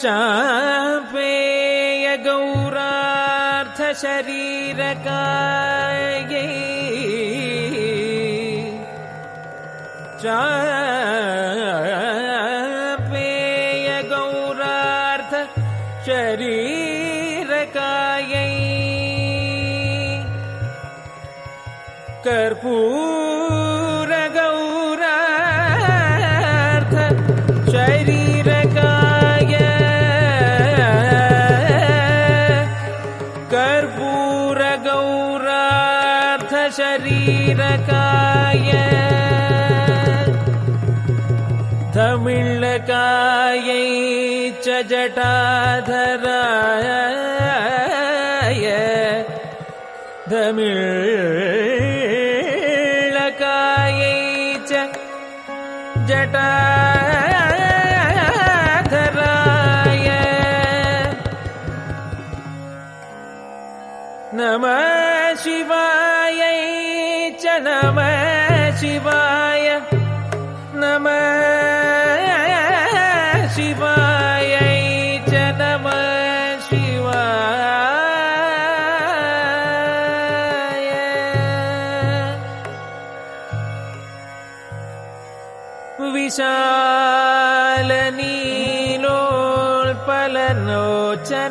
चापेय गौरार्थ शरीरकायै चापेय गौरार्थ शरीरकायै कर्पूर गौरार्थ शरीरकाय कर्पूर गौरार्थ शरीरकाय धमिळ्ळकायै च जटाधराय धमिळ्ळकायै च जटाधराय नमः शिवायै च नमः शिवाय नमः शिवायै च नमः शिवाय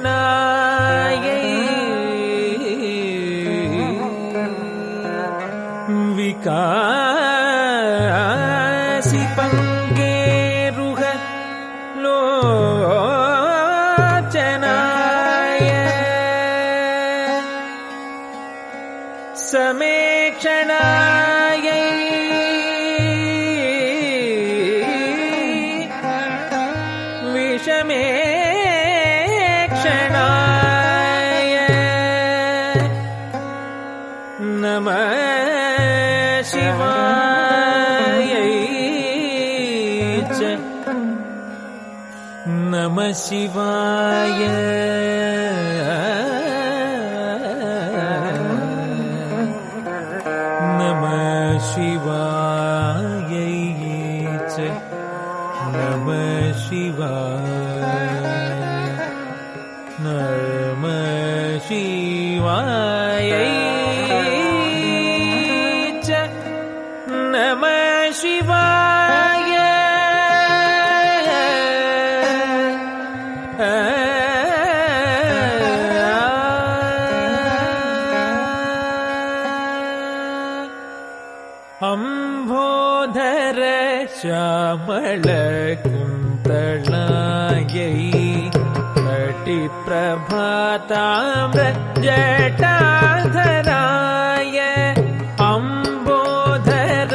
विशालनीलोत्पललोचनायै विकासिपङ्गेरुह लोचनाय समेक्षणायै विषमेक्षणाय नमः शिवायै च नमः शिवाय नमः शिवायै च नमः शिवाय नमः शिवायै च नमः शिवाय अम्भोधर श्यामलकुन्तलायै कटिप्रभाताम्र जटाधराय अम्भोधर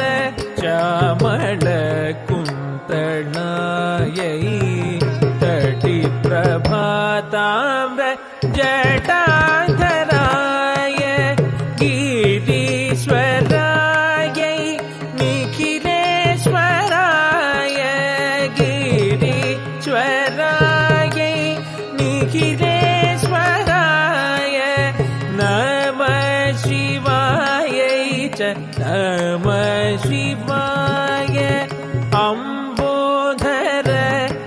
श्यामलकुन्तलायै कटिप्रभाताम्र जटाधराय गिरीश्वरायै निखिलेश्वराय गिरीश्वरायै निखिलेश्वराय नमः शिवायै च नमः शिवाय अम्बोधर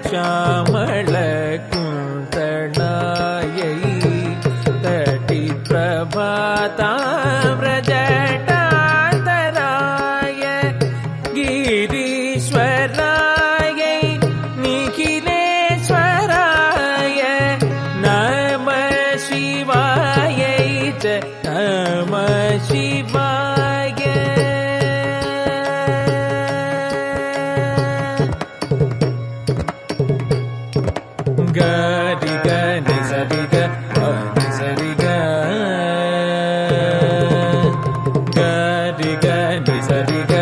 श्यामलकुन्तलायै कटिप्रभाताम्रजटाधराय गिरीश्वरायै निखिलेश्वराय नमः शिवायै च नमः शिवाय गरि गनि सरि ग नि सरि ग गरि गनि सरि ग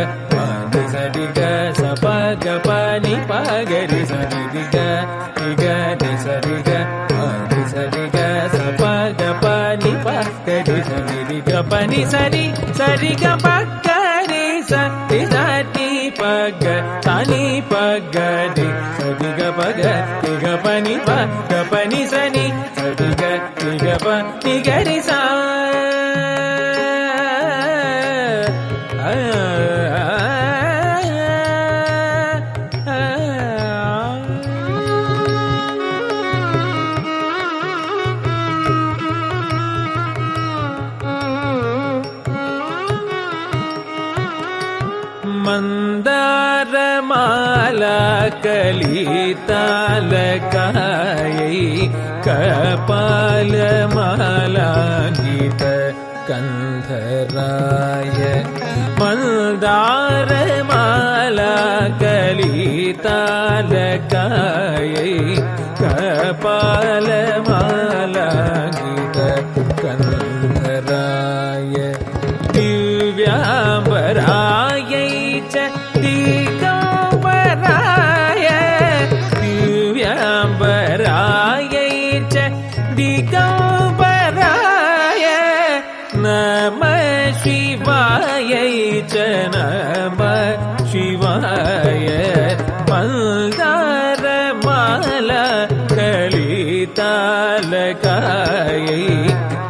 नि सरि ग स प ग प नि प गरि सरि ग नि सरि ग नि सरि ग स प ग प नि प गरि सरि ग प नि सरि सरि ग प गरि सरि सरि प ग नि प गरि सरि ग प ग प नि प ग प नि सनि सरि ग प नि गरि सा कलितालकायै कपालमालाङ्गित कन्धराय मन्दारमाला कलितालकायै कपालमालाङ्गित कन्धराय दिव्याम्बरायै च दिगम्बराय दिव्याम्बरायै च दिगम्बराय नमः शिवायै च नमः शिवाय मन्दारमाला कलितालकायै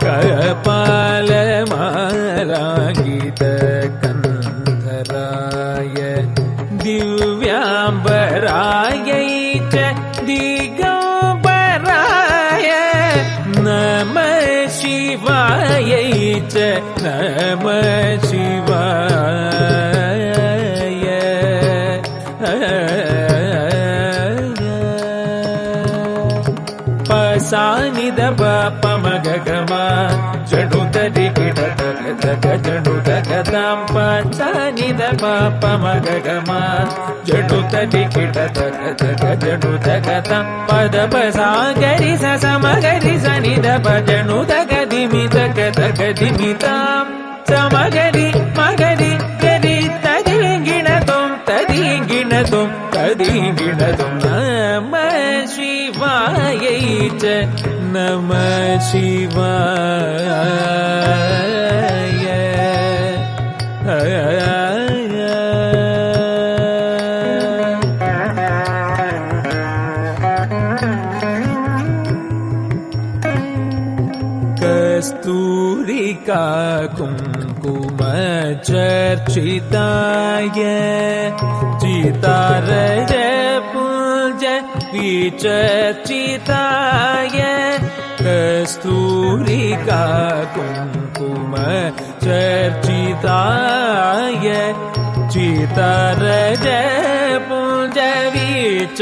कपालमालाङ्गित कन्धराय दिव्याम्बरायै च दिगम्बराय नमः शिवायै च नमः शिवाय पसानि दप पमगगमा जडुतरि किडतक जडुतकतां पसानि दप पमगगमा जडुतरि किडतक जडुतकतां पदपसा गरि समगरि सनि दप जडुतक दिमितक तक दिमितां समगरि मगरि गरि तदिगिणतुं तदिगिणतुं तदिगिणतुं नमः शिवायै च नमः शिवाय कस्तूरिका कुङ्कुम चर्चिताय चितारज पुञ्ज विचर्चिताय कस्तूरिका कुङ्कुम चर्चिताय चितारज पुञ्ज विचर्चिताय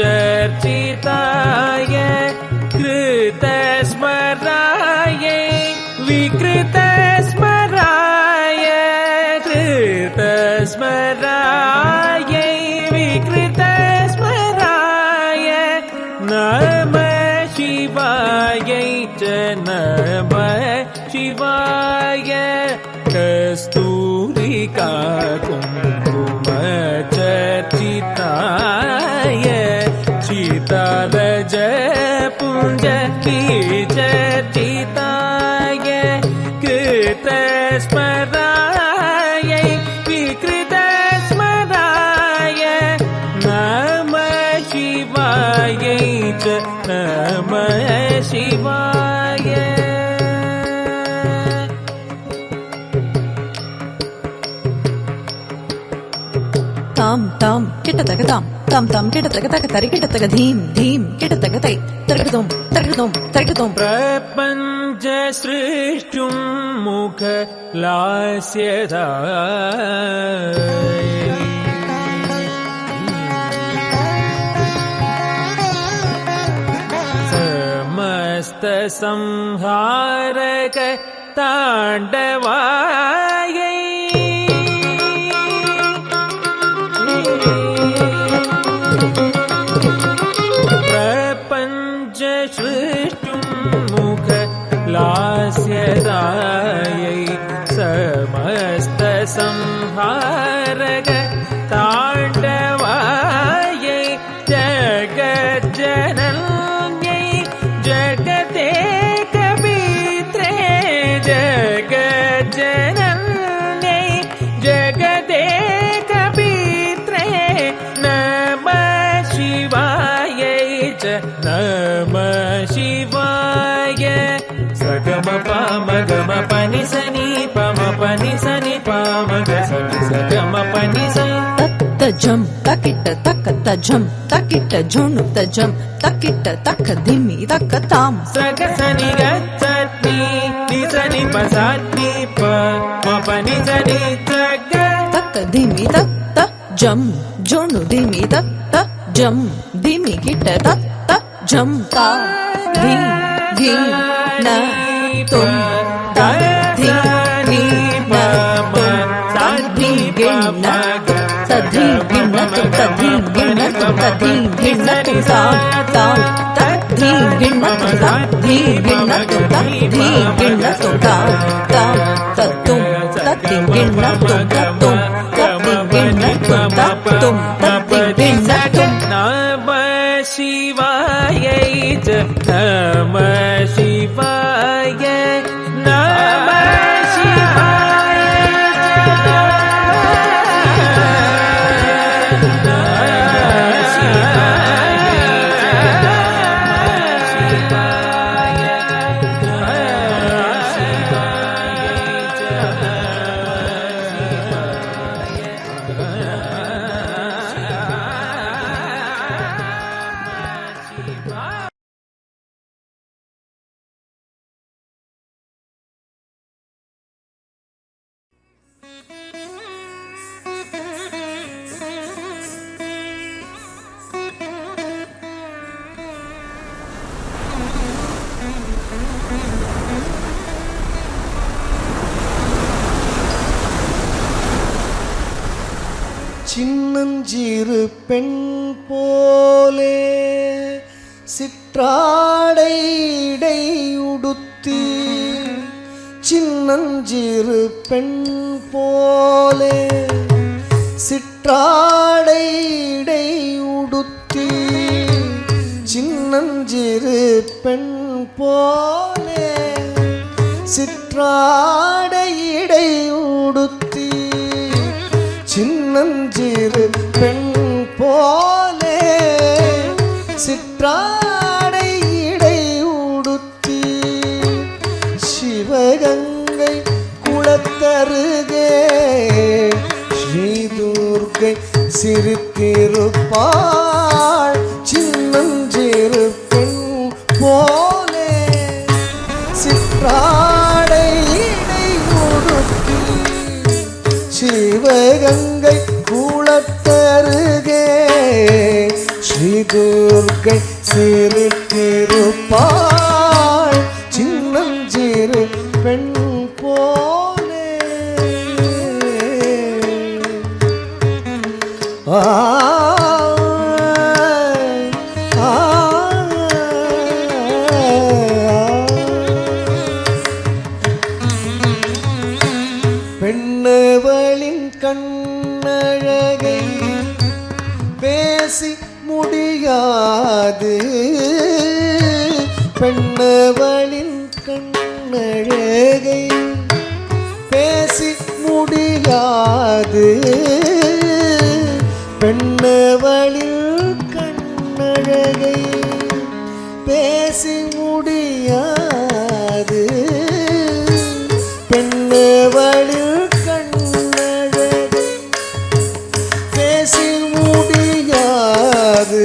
कृतस्मराय विकृतस्मराय कृतस्मराय विकृतस्मराय नमः शिवायै च नमः शिवाय कस्तूरिका कुङ्कुम चर्चिताय चितारज पुञ्ज विचर्चिताय कृतस्मराय विकृतस्मराय नमः शिवायै च नमः शिवाय ताम ताम किटतक ताम ताम ताम किटतक तक तरि किटतक धीम धीम किटतक तै तरकतुम तरकतुम तरकतुम प्रपञ्च सृष्टुं मुख लास्यदा समस्त संहारक ताण्डवायै प्रपञ्च सृष्टुं मुख लास्यदायै समस्त संहारक ताण्डवायै जगज्जनन्यै जगते कवित्रे जगज्जनन्यै जगते कवित्रे नमः शिवायै च नमः शिवाय सगम पाम गम पनि सनि पम पनि सनि पाम ग सगम पनि सनि तज्जम तकिट तक तज्जम तकिट झुनु तज्जम तकिट तक धिमी तक ताम सग सनि गच्छति निसनि पसाति प पनि सनि तग तक धिमी तक तज्जम झुनु धिमी तक ஜம் தீமி கிட்ட தத் தத் ஜம் தா தி தி ந தும் தா தி தி ந தும் தா தி கிண்ண ததி கிண்ண தும் ததி கிண்ண தும் ததி கிண்ண தும் தா தா ததி கிண்ண தும் தா தி கிண்ண தும் தா தி கிண்ண தும் தா தா தத்தும் தத்தி கிண்ண தும் தத்தும் தத்தி கிண்ண தும் தத்தும் தத்தி கிண்ண தும் நம சிவாய நம சிவாய நம சிவாய சின்னஞ்சிறு பெண் போலே சிற்றாடை இடை உடுத்தி சின்னஞ்சிறு பெண் போலே சிற்றாடை இடை உடுத்தி சின்னஞ்சிறு பெண் போலே சிற்றாடை இடை உடுத்தி சின்னஞ்சிறு பெண் போலே சிற்றாடை இடை உடுத்தி சிவகங்கை குளத்தருகே ஸ்ரீதுர்க்கை சிரித்திருப்பாள் சின்னஞ்சிறு பெண் போலே சிற்றாடை இடை உடுத்தி சிவகங்கை கூளத்தருகே ஸ்ரீதுர்க்கை சிரித்திருப்பாள் சின்னஞ்சிறு பெண் போலே பெண்ணவளின் கண்ணழகை பேசி முடியாது பெண்ணவளின் கண்ணழகை பேசி முடியாது பெண்ணவளின் கண்ணழகை பேசி முடியாது பெண்ணவளில் பேசி முடியாது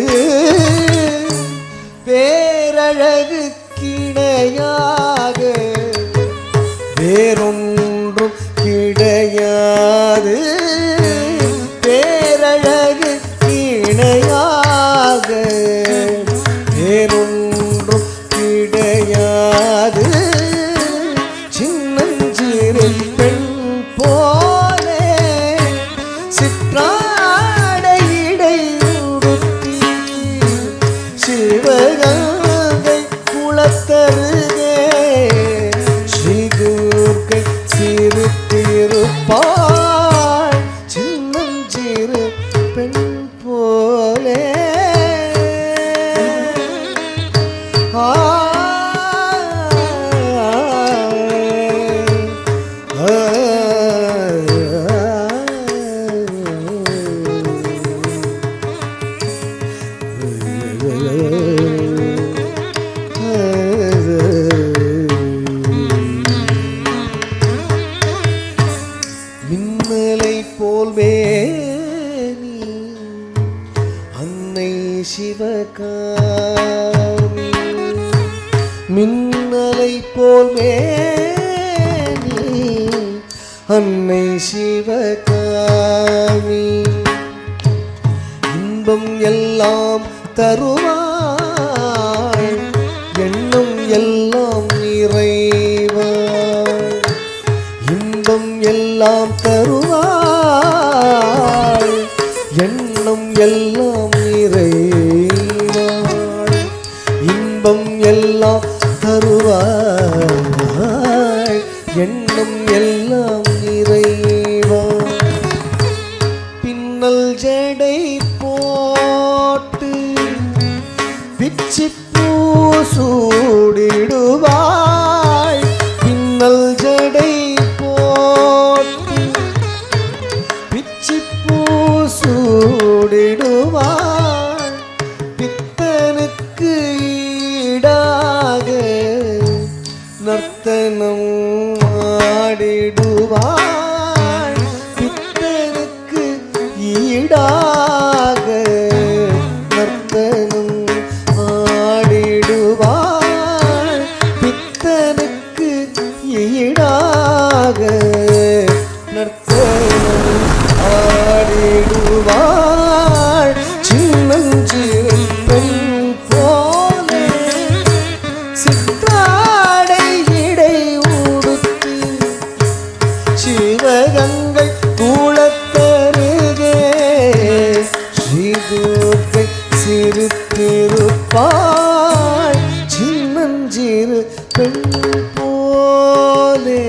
பேரழகு கிடையாக வேறொன்றும் கிடையாது பேரழகு கிடையாக வேறொன்றும் கிடையாது சின்னஞ்சிறு பெண் போலே சிற்றாடை இடை உடுத்தி சிவகங்கை குளத்தருகே ஸ்ரீதுர்க்கை சிரித்திருப்பாள் சின்னஞ்சிறு பெண் போலே மின்னலை போல் வேணி அன்னை சிவகாமி மின்னலை போல் வேணி அன்னை சிவகாமி இன்பம் எல்லாம் தருவாய் எண்ணம் எல்லாம் நிறைவாய் இன்பம் எல்லாம் தருவாய் எண்ணம் எல்லாம் நிறைவாய் இன்பம் எல்லாம் தருவாய் எண்ணம் எல்லாம் நிறைவாய் பின்னல் ஜடை போட்டு பிச்சிப்பூ சூடிடுவாய் பின்னல் ஜடை போட்டு பிச்சிப்பூ சூடிடுவாய் பித்தனுக்கு ஈடாக நர்த்தனம் ஆடிடுவாய் பித்தனுக்கு ஈடாக நர்த்தனம் ஆடிடுவாய் பித்தனுக்கு ஈடாக நர்த்தனம் ஆடிடுவாய் சின்னஞ்சிறு பெண் போலே சிற்றாடை இடை உடுத்து சிவகங்கை கூளத்தருகே ஸ்ரீதுர்க்கை சிரித்திருப்பாய் சின்னஞ்சிறு பெண் போலே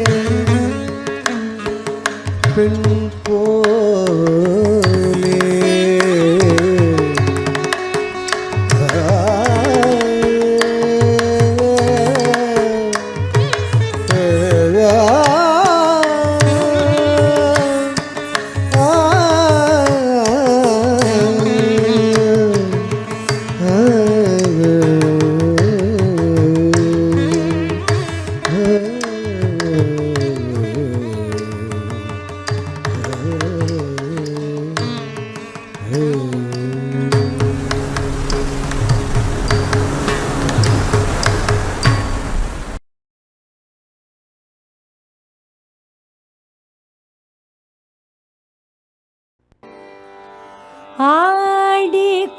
பெண் போலே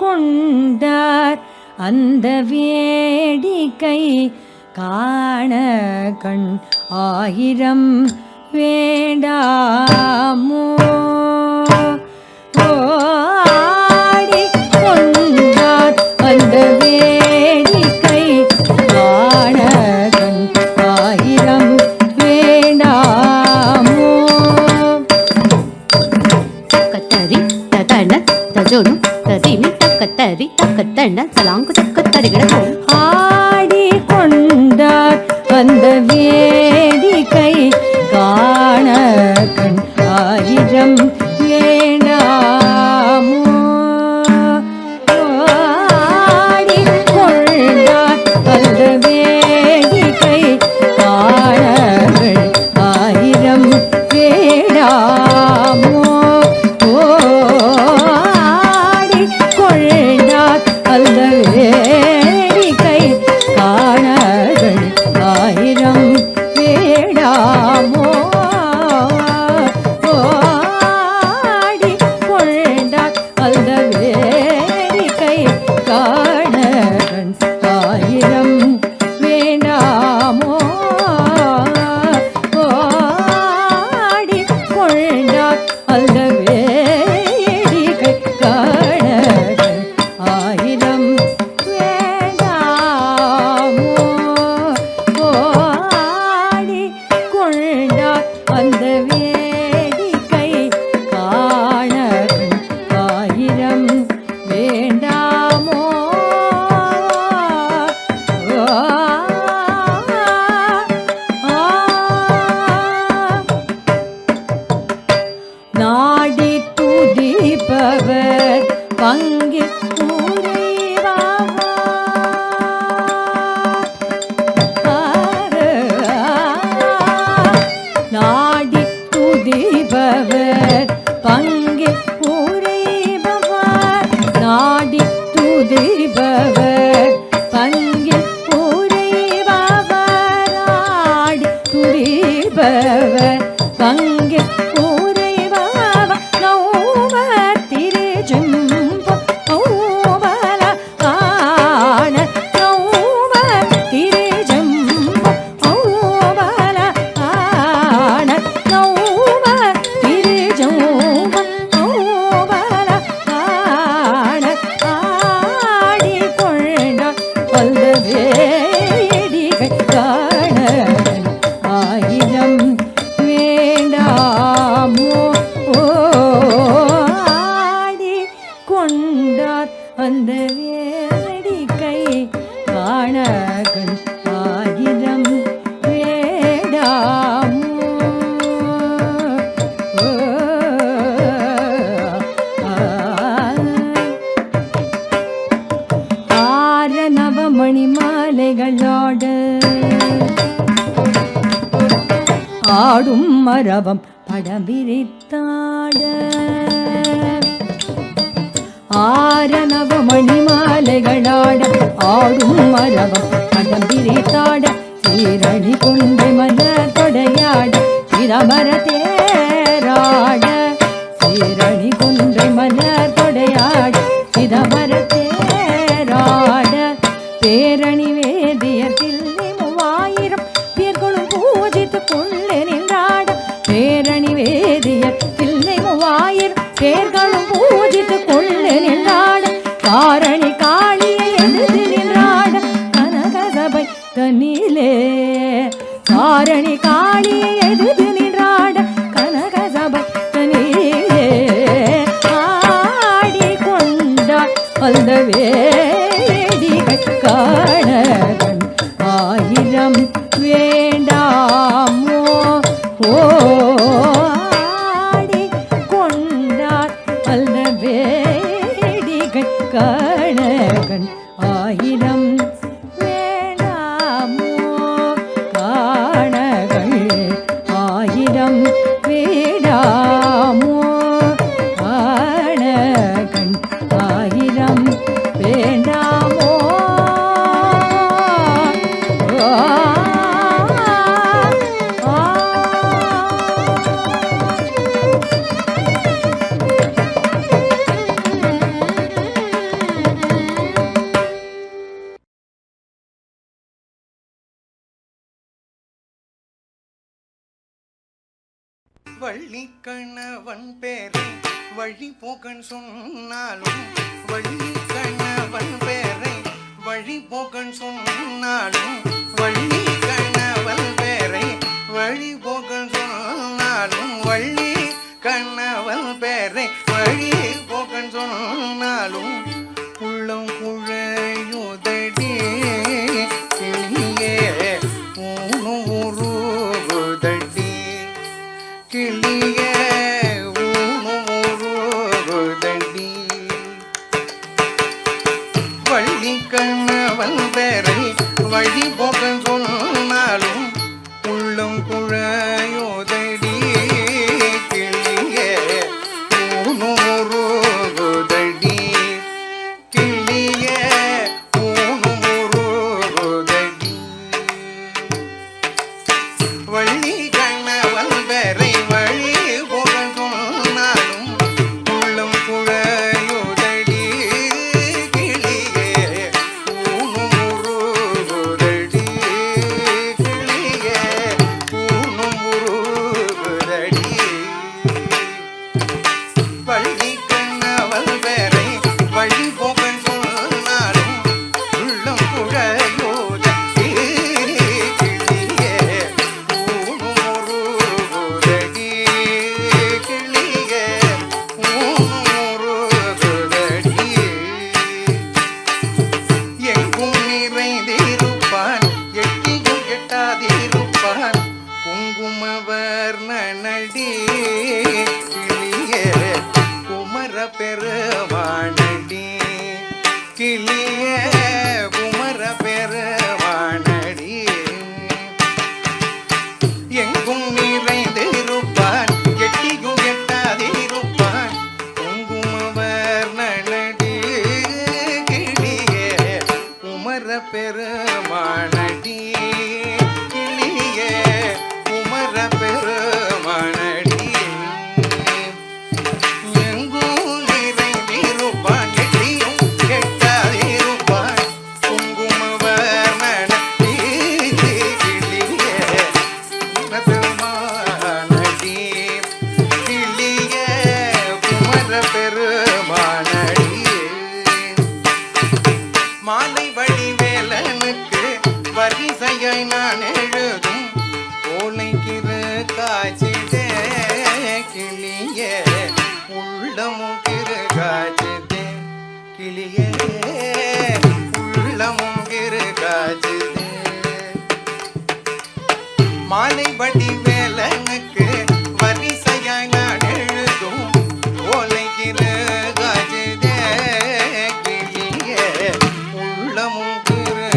ஆடிக்கொண்டார் அந்த வேடிக்கை காண கண் ஆயிரம் வேண்டாமோ ஆடிக்கொண்டார் அந்த வேடிக்கை காண கண் ஆயிரம் வேண்டாமோ கத்தரி ததன தஜோனு ததிமி தக்கத்தரி தக்கத்தன தலாங்கு தக்கத்தரிகிட ஆடிக்கொண்டார் அந்த வேடிக்கை காண கண் ஆயிரம் வேண்டாமோ ஆடிக்கொண்டார் அந்த வேடிக்கை காண கண் ஆயிரம் வேண்டாமோ ஆடிக்கொண்டார் அந்த வேடிக்கை காண கண் ஆயிரம் வேண்டாமோ நவமணி மாலைகளோட ஆடும் மரபம் படம் விரித்தாட ஆர நவமணி மாலைகளாட ஆடும் மரபம் படம் விரித்தாட சீரணி கொண்டு மலர் தொடையாட சிரமர தேராட சீரணி கொண்டு மலர் தொடையாட சிதமர தேராட பேரணி வேதியர் தில்லை 3000 பேர்களும் பூஜித்து கொள்ளே நின்றாட பேரணி வேதியர் தில்லை 3000 பேர்களும் பூஜித்து கொள்ளே நின்றாட காரணி காளியை எதிர்த்து நின்றாட கனக சபை தன்னிலே காரணி காளியை எதிர்த்து நின்றாட கனக சபை தன்னிலே ஆடிக்கொண்டாள் அந்த வேடிகள் காணகன் 1000 வேண்டாமோ ஆடிக்கொண்டாள் அந்த வேடிகள் காணகன் 1000 வேண்டாமோ காணகன் 1000 வேண்டாமோ காணகன் 1000 வேண்டாமோ வள்ளிக்கணவன் பேரை வழிபோக்கன் சொன்னாலும் வள்ளிக்கணவன் பேரை வழிபோக்கன் சொன்னாலும் வள்ளிக்கணவன் பேரை வழிபோக்கன் சொன்னாலும் வள்ளிக்கணவன் பேரை வழிபோக்கன் சொன்னாலும் உள்ளம் குழையுதடி கிளியே ஊனுருகுதடி கிளியே ஊனுருகுதடி வள்ளிக்கணவன் பேரை வழிபோக்கன் சொன்னாலும் உள்ளம் குழையுதடி கிளியே ஊனுருகுதடி கிளியே ஊனுருகுதடி வள்ளிக்கணவன் பேரை வழிபோக்கன் சொன்னாலும் உள்ளம் குழையுதடி கிளியே ஊனுருகுதடி கிளியே ஊனுருகுதடி வள்ளிக்கணவன் பேரை வழிபோக்கன் சொன்னாலும் உள்ளம் குழையுதடி கிளியே ஊனுருகுதடி கிளியே ஊனுருகுதடி எங்கும் நிறைந்திருப்பான் எட்டியும் எட்டாதிருப்பான் குங்குமவர்ணனடி கிளியே குமர பெருமானடி கிளியே குமர பெருமானடி எங்கும் நிறைந்திருப்பான் எட்டியும் எட்டாதிருப்பான் குங்குமவர்ணனடி கிளியே குமர பெருமானடி கிளியே குமர பெருமானடி எங்கும் நிறைந்திருப்பான் எட்டியும் எட்டாதிருப்பான் குங்குமவர்ணனடி கிளியே குமர பெருமானடி கிளியே குமர பெருமானடி மாலை வடிவேலனுக்கு வரிசையாய் நான் எழுதும் ஓலைக்கிறு காய்ச்சிதே கிளியே உள்ளமும் கிறு காய்ச்சிதே கிளியே உள்ளமும் கிறு காய்ச்சிதே மாலை வடிவேலனுக்கு வரிசையாய் நான் எழுதும் ஓலைக்கிறு காய்ச்சிதே கிளியே உள்ளமும் கிறு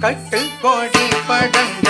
கட்டு கோடி படங்க